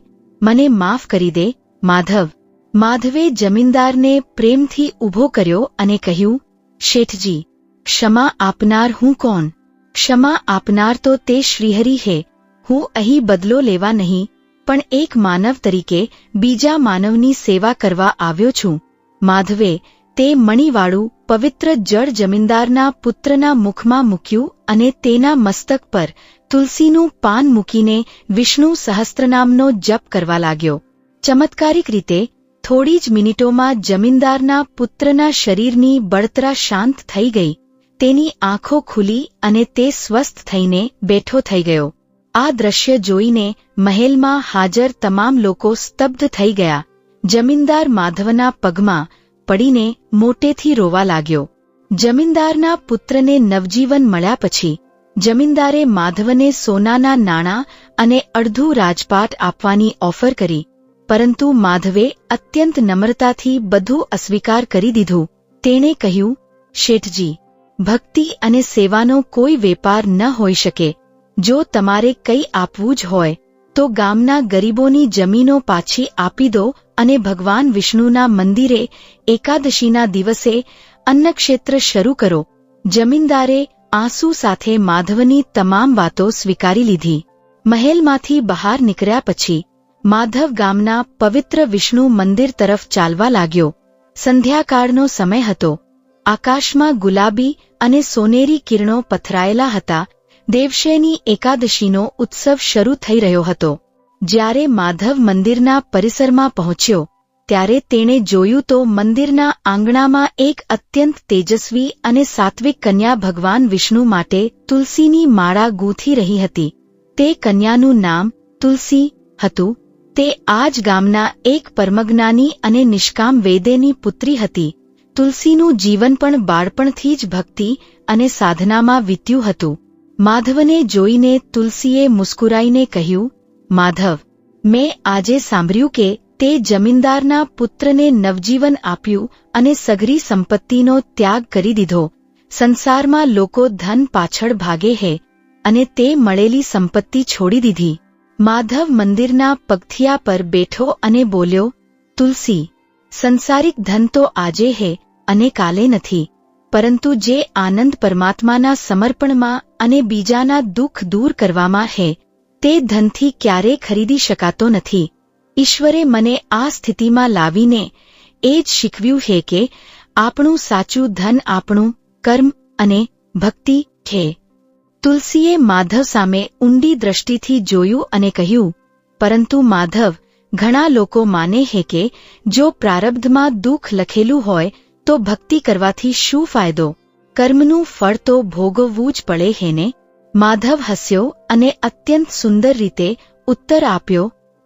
S1: મને માફ કરી દે, માધવ. માધવે જમીનદારને પ્રેમથી ઊભો કર્યો અને કહ્યું, શેઠજી, ક્ષમા આપનાર હું કોણ? ક્ષમા આપનાર તો તે શ્રીહરિ હે. હું અહીં બદલો લેવા નહીં, પણ એક માનવ તરીકે બીજા માનવની સેવા કરવા આવ્યો છું. માધવે તે મણિવાળું પવિત્ર જળ જમીનદારના પુત્રના મુખમાં મૂક્યું અને તેના મસ્તક પર તુલસીનું પાન મૂકીને વિષ્ણુ સહસ્ત્રનામનો જપ કરવા લાગ્યો. ચમત્કારિક રીતે થોડી જ મિનિટોમાં જમીનદારના પુત્રના શરીરની બળતરા શાંત થઈ ગઈ. તેની આંખો ખુલી અને તે સ્વસ્થ થઈને બેઠો થઈ ગયો. આ દ્રશ્ય જોઈને મહેલમાં હાજર તમામ લોકો સ્તબ્ધ થઈ ગયા. જમીનદાર માધવના પગમાં પડીને મોટેથી રોવા લાગ્યો. જમીનદારના પુત્રને નવજીવન મળ્યા પછી જમીનદારે માધવને સોનાના નાણાં અને અડધું રાજપાટ આપવાની ઓફર કરી, પરંતુ માધવે અત્યંત નમ્રતાથી બધું અસ્વીકાર કરી દીધું. તેણે કહ્યું, શેઠજી, ભક્તિ અને સેવાનો કોઈ વેપાર ન હોઈ શકે. જો તમારે કંઈ આપવું જ હોય તો ગામના ગરીબોની જમીનો પાછી આપી દો અને ભગવાન વિષ્ણુના મંદિરે એકાદશીના દિવસે અન્નક્ષેત્ર શરૂ કરો. જમીનદારે આંસુ સાથે માધવની તમામ વાતો સ્વીકારી લીધી. મહેલમાંથી બહાર નીકળ્યા પછી માધવ ગામના પવિત્ર વિષ્ણુ મંદિર તરફ ચાલવા લાગ્યો. સંધ્યાકાળનો સમય હતો. આકાશમાં ગુલાબી અને સોનેરી કિરણો પથરાયેલા હતા. દેવશયની એકાદશીનો ઉત્સવ શરૂ થઈ રહ્યો હતો. જ્યારે માધવ મંદિરના પરિસરમાં પહોંચ્યો ત્યારે તેણે જોયું તો મંદિરના આંગણામાં એક અત્યંત તેજસ્વી અને સાત્વિક કન્યા ભગવાન વિષ્ણુ માટે તુલસીની માળા ગૂંથી રહી હતી. તે કન્યાનું નામ તુલસી હતું. તે આ જ ગામના એક પરમજ્ઞાની અને નિષ્કામ વેદેની પુત્રી હતી. તુલસીનું જીવન પણ બાળપણથી જ ભક્તિ અને સાધનામાં વીત્યું હતું. માધવને જોઈને તુલસીએ મુસ્કુરાઈને કહ્યું, માધવ, મેં આજે સાંભળ્યું કે તે જમીનદારના પુત્રને નવજીવન આપ્યું અને સઘળી સંપત્તિનો ત્યાગ કરી દીધો. સંસારમાં લોકો ધન પાછળ ભાગે હે અને તે મળેલી સંપત્તિ છોડી દીધી. માધવ મંદિરના પગથિયા પર બેઠો અને બોલ્યો, તુલસી, સંસારિક ધન તો આજે હે અને કાલે નથી, પરંતુ જે આનંદ પરમાત્માના સમર્પણમાં અને બીજાના દુઃખ દૂર કરવામાં હે તે ધનથી ક્યારેય ખરીદી શકાતો નથી. ઈશ્વરે મને આ સ્થિતિમાં લાવીને એ જ શીખવ્યું છે કે આપણું સાચું ધન આપણું કર્મ અને ભક્તિ છે. તુલસીએ માધવ સામે ઊંડી દ્રષ્ટિથી જોયું અને કહ્યું, પરંતુ માધવ, ઘણા લોકો માને છે કે જો પ્રારબ્ધમાં દુઃખ લખેલું હોય તો ભક્તિ કરવાથી શું ફાયદો? કર્મનું ફળ તો ભોગવવું જ પડે હે ને? માધવ હસ્યો અને અત્યંત સુંદર રીતે ઉત્તર આપ્યો,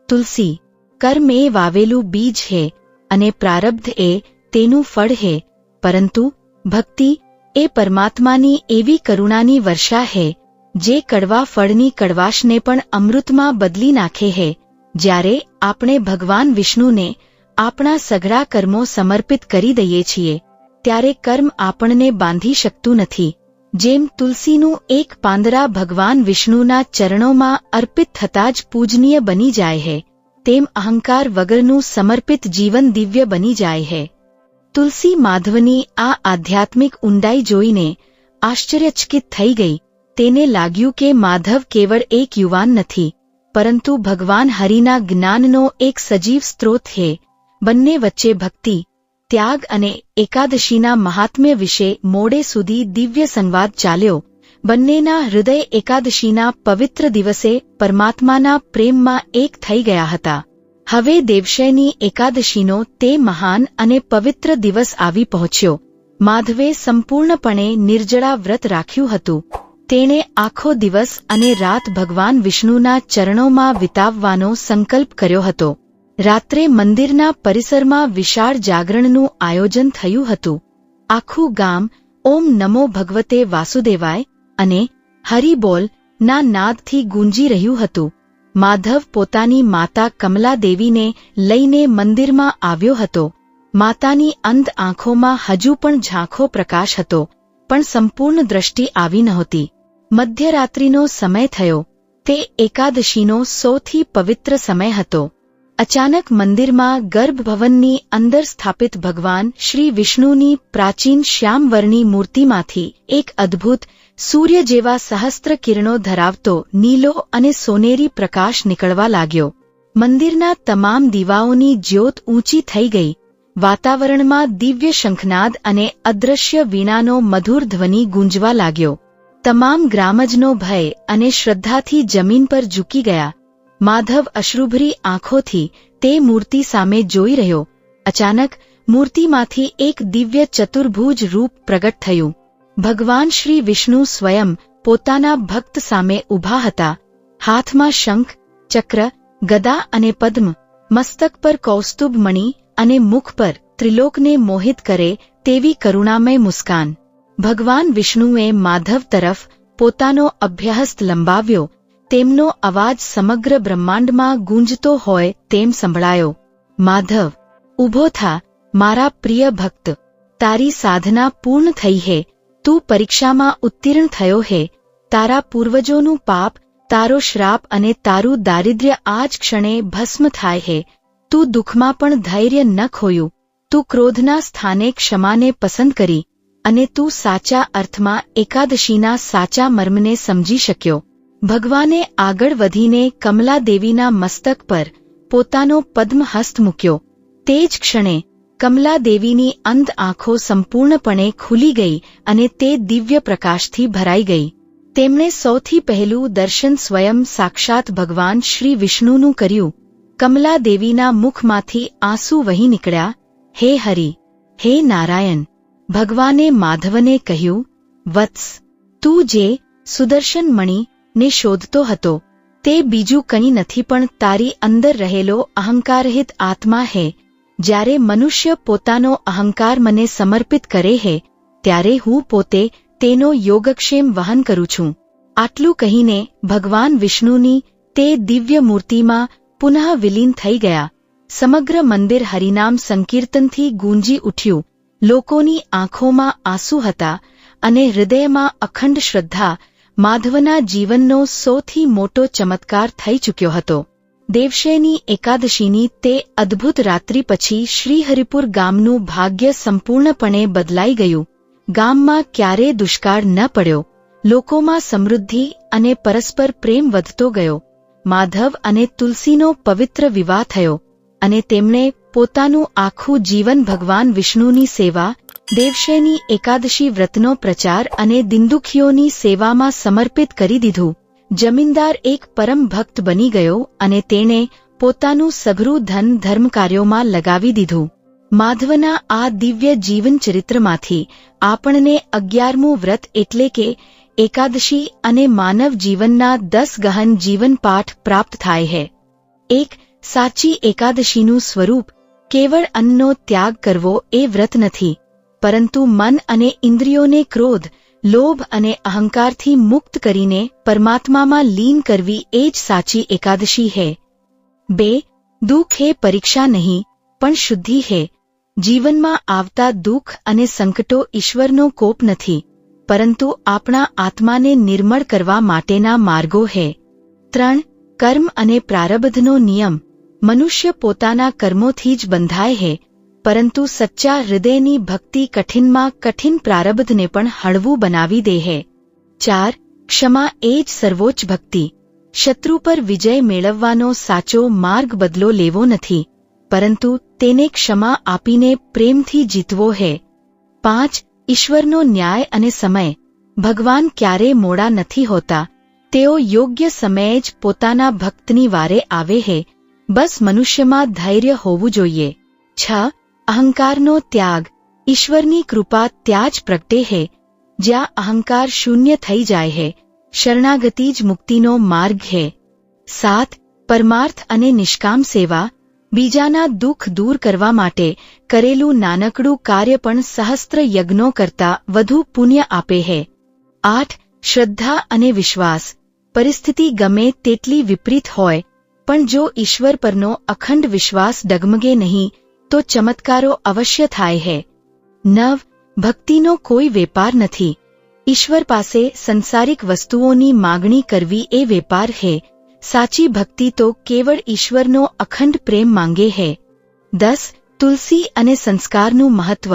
S1: તુલસી, કર્મ એ વાવેલું બીજ છે અને પ્રારબ્ધ એ તેનું ફળ છે, પરંતુ ભક્તિ એ પરમાત્માની એવી કરુણાની વર્ષા છે જે કડવા ફળની કડવાશને પણ અમૃતમાં બદલી નાખે છે. જ્યારે આપણે ભગવાન વિષ્ણુને આપણા સઘળા કર્મો સમર્પિત કરી દઈએ છીએ ત્યારે કર્મ આપણને બાંધી શકતું નથી. જેમ તુલસીનું એક પાંદડા ભગવાન વિષ્ણુના ચરણોમાં અર્પિત થતાં જ પૂજનીય બની જાય છે, તેમ અહંકાર વગરનું સમર્પિત જીવન દિવ્ય બની જાય છે. તુલસી માધવની આ આધ્યાત્મિક ઊંડાઈ જોઈને આશ્ચર્યચકિત થઈ ગઈ. તેને લાગ્યું કે માધવ કેવળ એક યુવાન નથી, પરંતુ ભગવાન હરિના જ્ઞાનનો એક સજીવ સ્ત્રોત છે. બંને વચ્ચે ભક્તિ, ત્યાગ અને એકાદશીના મહાત્મ્ય વિશે મોડે સુધી દિવ્ય સંવાદ ચાલ્યો. બંનેના હૃદય એકાદશીના પવિત્ર દિવસે પરમાત્માના પ્રેમમાં એક થઈ ગયા હતા. હવે દેવશયની એકાદશીનો તે મહાન અને પવિત્ર દિવસ આવી પહોંચ્યો. માધવે સંપૂર્ણપણે નિર્જળા વ્રત રાખ્યું હતું. તેણે આખો દિવસ અને રાત ભગવાન વિષ્ણુના ચરણોમાં વિતાવવાનો સંકલ્પ કર્યો હતો. રાત્રે મંદિરના પરિસરમાં વિશાળ જાગરણનું આયોજન થયું હતું. આખું ગામ ઓમ નમો ભગવતે વાસુદેવાય અને હરિ બોલ ના નાદથી ગૂંજી રહ્યું હતું. માધવ પોતાની માતા કમલા દેવીને લઈને મંદિરમાં આવ્યો હતો. માતાની અંધ આંખોમાં હજુ પણ ઝાંખો પ્રકાશ હતો, પણ સંપૂર્ણ દ્રષ્ટિ આવી નહોતી. મધ્યરાત્રિનો સમય થયો. તે એકાદશીનો સૌથી પવિત્ર સમય હતો. અચાનક મંદિરમાં ગર્ભભવનની અંદર સ્થાપિત ભગવાન શ્રી વિષ્ણુની પ્રાચીન શ્યામવર્ણી મૂર્તિમાંથી એક અદ્ભુત સૂર્ય જેવા સહસ્ત્ર કિરણો ધરાવતો નીલો અને સોનેરી પ્રકાશ નીકળવા લાગ્યો. મંદિરના તમામ દીવાઓની જ્યોત ઊંચી થઈ ગઈ. વાતાવરણમાં દિવ્ય શંખનાદ અને અદૃશ્ય વીણાનો મધુર ધ્વનિ ગુંજવા લાગ્યો. તમામ ગ્રામજનો ભય અને શ્રદ્ધાથી જમીન પર ઝૂકી ગયા. માધવ અશ્રુભરી આંખોથી તે મૂર્તિ સામે જોઈ રહ્યો. અચાનક મૂર્તિમાંથી એક દિવ્ય ચતુર્ભુજ રૂપ પ્રગટ થયું. ભગવાન શ્રી વિષ્ણુ સ્વયં પોતાના ભક્ત સામે ઊભા હતા. હાથમાં શંખ, ચક્ર, ગદા અને પદ્મ, મસ્તક પર કૌસ્તુભ મણિ અને મુખ પર ત્રિલોકને મોહિત કરે તેવી કરુણામય મુસ્કાન. ભગવાન વિષ્ણુએ માધવ તરફ પોતાનો અભ્યહસ્ત લંબાવ્યો. તેમનો અવાજ સમગ્ર બ્રહ્માંડમાં ગુંજતો હોય તેમ સંભળાયો. માધવ, ઊભો થા, મારા પ્રિય ભક્ત. તારી સાધના પૂર્ણ થઈ હે. તું પરીક્ષામાં ઉત્તીર્ણ થયો હે. તારા પૂર્વજોનું પાપ, તારો શ્રાપ અને તારું દારિદ્ર્ય આ જ ક્ષણે ભસ્મ થાય હે. તું દુઃખમાં પણ ધૈર્ય ન ખોયું. તું ક્રોધના સ્થાને ક્ષમાને પસંદ કરી અને તું સાચા અર્થમાં એકાદશીના સાચા મર્મને સમજી શક્યો. ભગવાને આગળ વધીને કમલા દેવીના મસ્તક પર પોતાનો પદ્મ હસ્ત મૂક્યો. તે જ ક્ષણે કમલા દેવીની અંધ આંખો સંપૂર્ણપણે ખુલી ગઈ અને તે દિવ્ય પ્રકાશથી ભરાઈ ગઈ. તેમણે સૌથી પહેલું દર્શન સ્વયં સાક્ષાત ભગવાન શ્રી વિષ્ણુનું કર્યું. કમલા દેવીના મુખમાંથી આંસુ વહી નીકળ્યા. હે હરિ, હે નારાયણ. ભગવાને માધવને કહ્યું, વત્સ, તું જે સુદર્શન મણિ ને શોધતો હતો તે બીજું કંઈ નથી પણ તારી અંદર રહેલો અહંકારહિત આત્મા હે. જ્યારે મનુષ્ય પોતાનો અહંકાર મને સમર્પિત કરે હે ત્યારે હું પોતે તેનો યોગક્ષેમ વહન કરું છું. આટલું કહીને ભગવાન વિષ્ણુની તે દિવ્ય મૂર્તિમાં પુનઃ વિલીન થઈ ગયા. સમગ્ર મંદિર હરિનામ સંકીર્તનથી ગૂંજી ઉઠ્યું. લોકોની આંખોમાં આંસુ હતા અને હૃદયમાં અખંડ શ્રદ્ધા. માધવના જીવનનો સૌથી મોટો ચમત્કાર થઈ ચૂક્યો હતો. દેવશયની એકાદશીની તે અદ્ભુત રાત્રિ પછી શ્રીહરિપુર ગામનું ભાગ્ય સંપૂર્ણપણે બદલાઈ ગયું. ગામમાં ક્યારેય દુષ્કાળ ન પડ્યો. લોકોમાં સમૃદ્ધિ અને પરસ્પર પ્રેમ વધતો ગયો. માધવ અને તુલસીનો પવિત્ર વિવાહ થયો અને તેમણે પોતાનું આખું જીવન ભગવાન વિષ્ણુની સેવા, દેવશયની એકાદશી વ્રતનો પ્રચાર અને દીનદુખીઓની સેવામાં સમર્પિત કરી દીધું. જમીનદાર એક પરમ ભક્ત બની ગયો અને તેણે પોતાનું સઘળું ધન ધર્મ કાર્યોમાં લગાવી દીધું. માધવના આ દિવ્ય જીવન ચરિત્રમાંથી આપણને 11મું વ્રત એટલે કે એકાદશી અને માનવ જીવનના 10 ગહન જીવન પાઠ પ્રાપ્ત થાય છે. એક સાચી એકાદશીનું સ્વરૂપ કેવળ અન્નનો ત્યાગ કરવો એ વ્રત નથી, પરંતુ મન અને ઇન્દ્રિયોને ક્રોધ, લોભ અને અહંકારથી મુક્ત કરીને પરમાત્મામાં લીન કરવી એ જ સાચી એકાદશી છે. 2. દુઃખ એ પરીક્ષા નહીં, પણ શુદ્ધિ હે. જીવનમાં આવતા દુઃખ અને સંકટો ઈશ્વરનો કોપ નથી, પરંતુ આપણા આત્માને નિર્મળ કરવા માટેના માર્ગો હે. 3. કર્મ અને પ્રારબ્ધનો નિયમ. મનુષ્ય પોતાના કર્મોથી જ બંધાય હે, પરંતુ સચ્ચા હૃદયની ભક્તિ કઠિનમાં કઠિન પ્રારબ્ધને પણ હળવું બનાવી દે હે. 4. ક્ષમા એ જ સર્વોચ્ચ ભક્તિ. શત્રુ પર વિજય મેળવવાનો સાચો માર્ગ બદલો લેવો નથી, પરંતુ તેને ક્ષમા આપીને પ્રેમથી જીતવો હે. 5. ઈશ્વરનો ન્યાય અને સમય. ભગવાન ક્યારે મોડા નથી હોતા, તેઓ યોગ્ય સમયે જ પોતાના ભક્તની વારે આવે હે. બસ મનુષ્યમાં ધૈર્ય હોવું જોઈએ. 6. અહંકારનો ત્યાગ. ઈશ્વરની કૃપા ત્યાં જ પ્રગટે હે, જ્યાં અહંકાર શૂન્ય થઈ જાય હે. શરણાગતિ જ મુક્તિનો માર્ગ હે. 7. પરમાર્થ અને નિષ્કામ સેવા. બીજાના દુઃખ દૂર કરવા માટે કરેલું નાનકડું કાર્ય પણ સહસ્ત્ર યજ્ઞો કરતા વધુ પુણ્ય આપે હે. 8. શ્રદ્ધા અને વિશ્વાસ. પરિસ્થિતિ ગમે તેટલી વિપરીત હોય, પણ જો ઈશ્વર પરનો અખંડ વિશ્વાસ ડગમગે નહીં, તો ચમત્કારો અવશ્ય થાય હે. 9. ભક્તિનો કોઈ વેપાર નથી. ઈશ્વર પાસે સંસારિક વસ્તુઓની માગણી કરવી એ વેપાર હે. સાચી ભક્તિ તો કેવળ ઈશ્વરનો અખંડ પ્રેમ માંગે હે. 10. તુલસી અને સંસ્કારનું મહત્વ.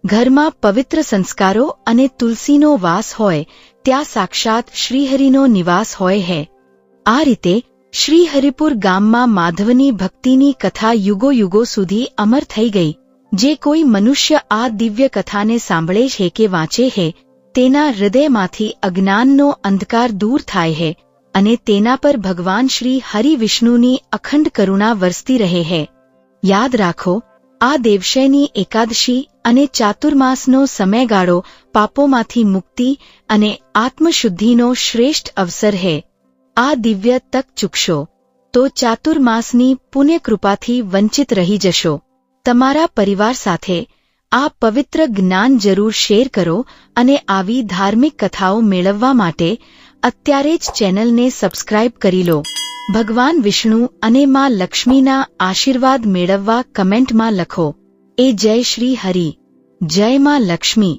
S1: ઘરમાં પવિત્ર સંસ્કારો અને તુલસીનો વાસ હોય, ત્યાં સાક્ષાત શ્રીહરિનો નિવાસ હોય હે. આ રીતે શ્રીહરિપુર ગામમાં માધવની ભક્તિની કથા યુગો યુગો સુધી અમર થઈ ગઈ. જે કોઈ મનુષ્ય આ દિવ્ય કથાને સાંભળે છે કે વાંચે હે, તેના હૃદયમાંથી અજ્ઞાનનો અંધકાર દૂર થાય હે, અને તેના પર ભગવાન શ્રી હરિ વિષ્ણુની અખંડ કરુણા વરસતી રહે હે. યાદ રાખો, આ દેવશયની એકાદશી અને ચાતુર્માસનો સમયગાળો પાપોમાંથી મુક્તિ અને આત્મશુદ્ધિનો શ્રેષ્ઠ અવસર હે. આ દિવ્ય તક ચૂકશો તો ચાતુર્માસની પુણ્યકૃપાથી વંચિત રહી જશો. તમારા પરિવાર સાથે આ પવિત્ર જ્ઞાન જરૂર શેર કરો, અને આવી ધાર્મિક કથાઓ મેળવવા માટે અત્યારે જ ચેનલને સબસ્ક્રાઇબ કરી લો. ભગવાન વિષ્ણુ અને માં લક્ષ્મીના આશીર્વાદ મેળવવા કમેન્ટમાં લખો, એ જય શ્રી હરિ, જય માં લક્ષ્મી.